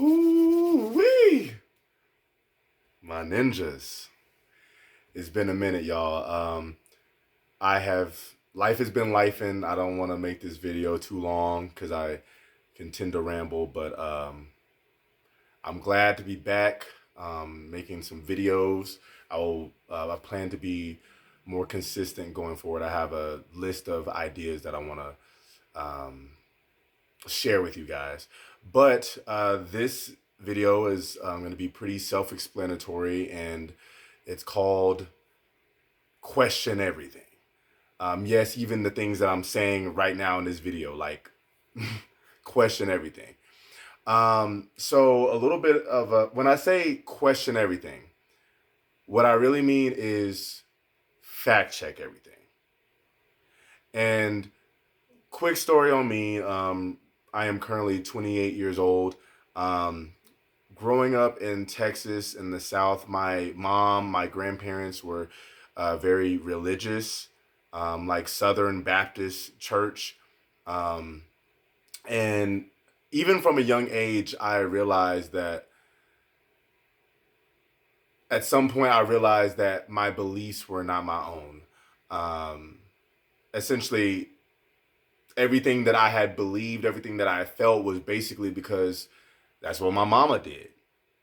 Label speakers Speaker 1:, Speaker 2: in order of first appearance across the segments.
Speaker 1: Ooh-wee. My ninjas. It's been a minute, y'all. Life has been lifing. I don't want to make this video too long because I can tend to ramble, but I'm glad to be back making some videos. I plan to be more consistent going forward. I have a list of ideas that I want to share with you guys. But this video is going to be pretty self-explanatory, and it's called Question Everything. Yes, even the things that I'm saying right now in this video, like question everything. So a little bit of when I say question everything, what I really mean is fact check everything. And quick story on me. I am currently 28 years old. Um, Growing up in Texas in the South, my grandparents were very religious, like Southern Baptist church. Um, and even from a young age, I realized that at some point I realized that my beliefs were not my own. Um, Essentially, everything that I had believed, everything that I felt was basically because that's what my mama did.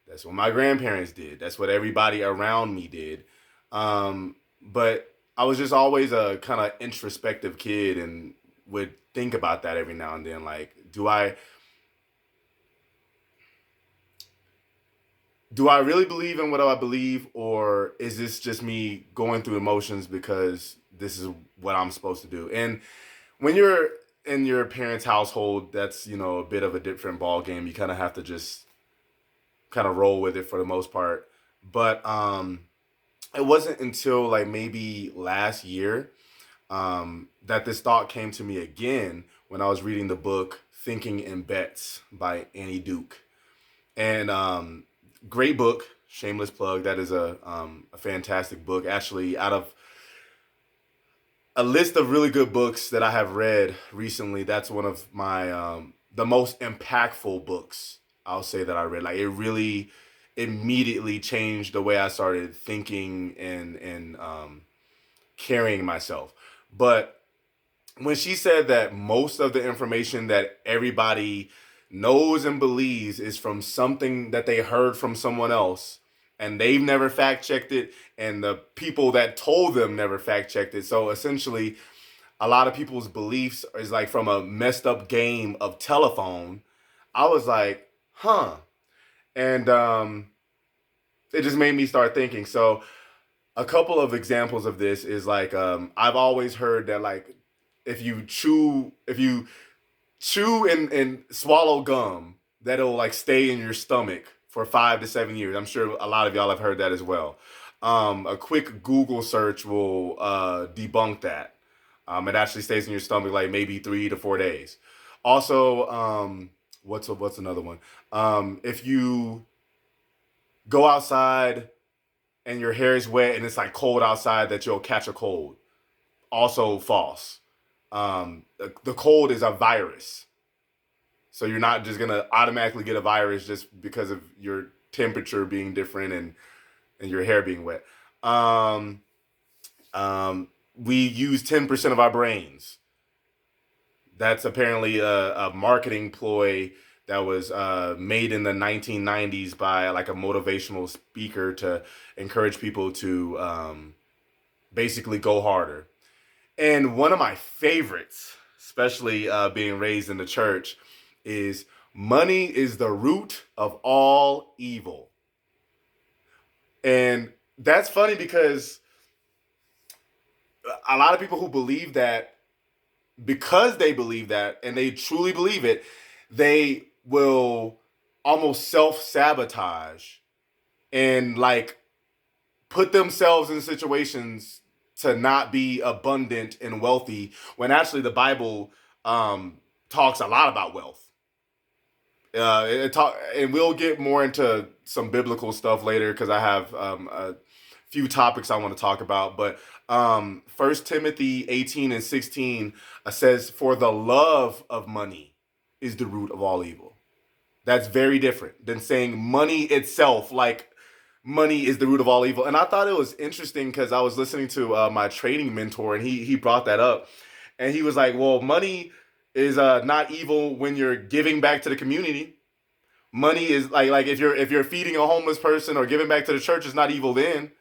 Speaker 1: That's what my grandparents did. That's what everybody around me did. But I was just always a kind of introspective kid and would think about that every now and then. Like, do I really believe in what I believe, or is this just me going through emotions because this is what I'm supposed to do? And when you're in your parents' household, that's a bit of a different ball game. You kind of have to just kind of roll with it for the most part. But it wasn't until like maybe last year that this thought came to me again when I was reading the book Thinking in Bets by Annie Duke. And great book, shameless plug. That is a fantastic book. Actually, out of a list of really good books that I have read recently, that's one of my the most impactful books I'll say that I read. Like, it really immediately changed the way I started thinking and carrying myself. But when she said that most of the information that everybody knows and believes is from something that they heard from someone else, and they've never fact checked it, and the people that told them never fact checked it. So essentially, a lot of people's beliefs is like from a messed up game of telephone. I was like, huh. And it just made me start thinking. So a couple of examples of this is like I've always heard that, like, if you chew and swallow gum, that'll like stay in your stomach for 5 to 7 years. I'm sure a lot of y'all have heard that as well. A quick Google search will debunk that. It actually stays in your stomach like maybe 3 to 4 days. Also, what's another one? If you go outside and your hair is wet and it's like cold outside, that you'll catch a cold. Also false. The cold is a virus. So you're not just gonna automatically get a virus just because of your temperature being different and your hair being wet. Um, we use 10% of our brains. That's apparently a marketing ploy that was made in the 1990s by like a motivational speaker to encourage people to basically go harder. And one of my favorites, especially being raised in the church, is money is the root of all evil. And that's funny because a lot of people who believe that, because they believe that and they truly believe it, they will almost self sabotage and like put themselves in situations to not be abundant and wealthy when actually the Bible talks a lot about wealth. And we'll get more into some biblical stuff later because I have a few topics I want to talk about. But 1 Timothy 18:16 says, "For the love of money is the root of all evil." That's very different than saying money itself, like money is the root of all evil. And I thought it was interesting because I was listening to my trading mentor, and he brought that up, and he was like, "Well, money is not evil when you're giving back to the community. Money is like if you're feeding a homeless person or giving back to the church, is not evil then.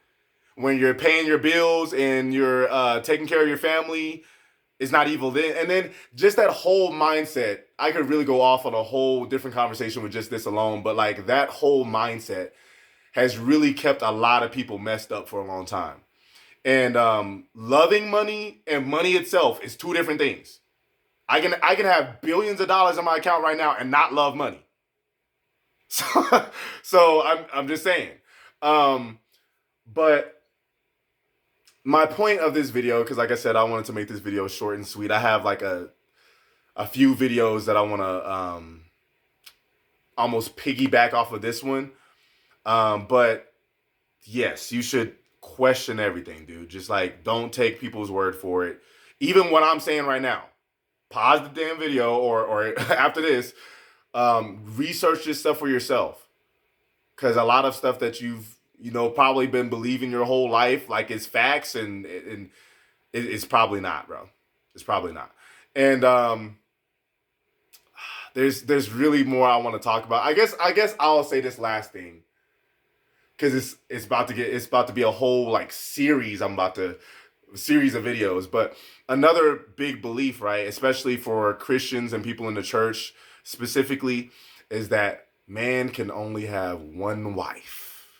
Speaker 1: When you're paying your bills and you're taking care of your family, it's not evil then." And then just that whole mindset, I could really go off on a whole different conversation with just this alone, but like that whole mindset has really kept a lot of people messed up for a long time. And loving money and money itself is two different things. I can have billions of dollars in my account right now and not love money. So, so I'm just saying. Um, but my point of this video, because like I said, I wanted to make this video short and sweet. I have like a few videos that I want to almost piggyback off of this one. But yes, you should question everything, dude. Just like don't take people's word for it. Even what I'm saying right now, pause the damn video or after this, research this stuff for yourself. Because a lot of stuff that you've probably been believing your whole life, like it's facts, and it's probably not, bro. It's probably not. And there's really more I want to talk about. I guess I'll say this last thing because it's about to be a whole like series. A series of videos, but another big belief, right, especially for Christians and people in the church specifically, is that man can only have one wife.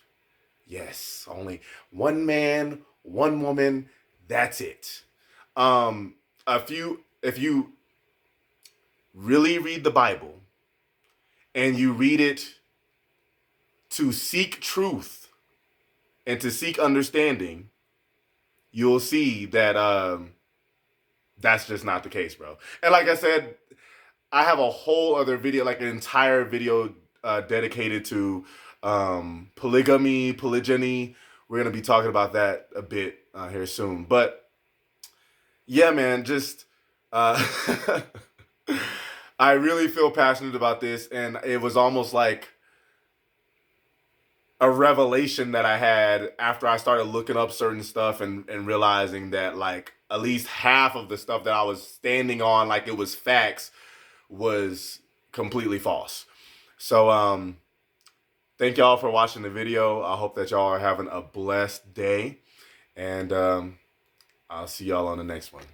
Speaker 1: Yes, only one man, one woman. That's it. If you really read the Bible and you read it to seek truth and to seek understanding, you'll see that that's just not the case, bro. And like I said, I have a whole other video, like an entire video dedicated to polygamy, polygyny. We're gonna be talking about that a bit here soon. But yeah, man, just I really feel passionate about this, and it was almost like a revelation that I had after I started looking up certain stuff and realizing that like at least half of the stuff that I was standing on like it was facts was completely false. So thank y'all for watching the video. I hope that y'all are having a blessed day, and I'll see y'all on the next one.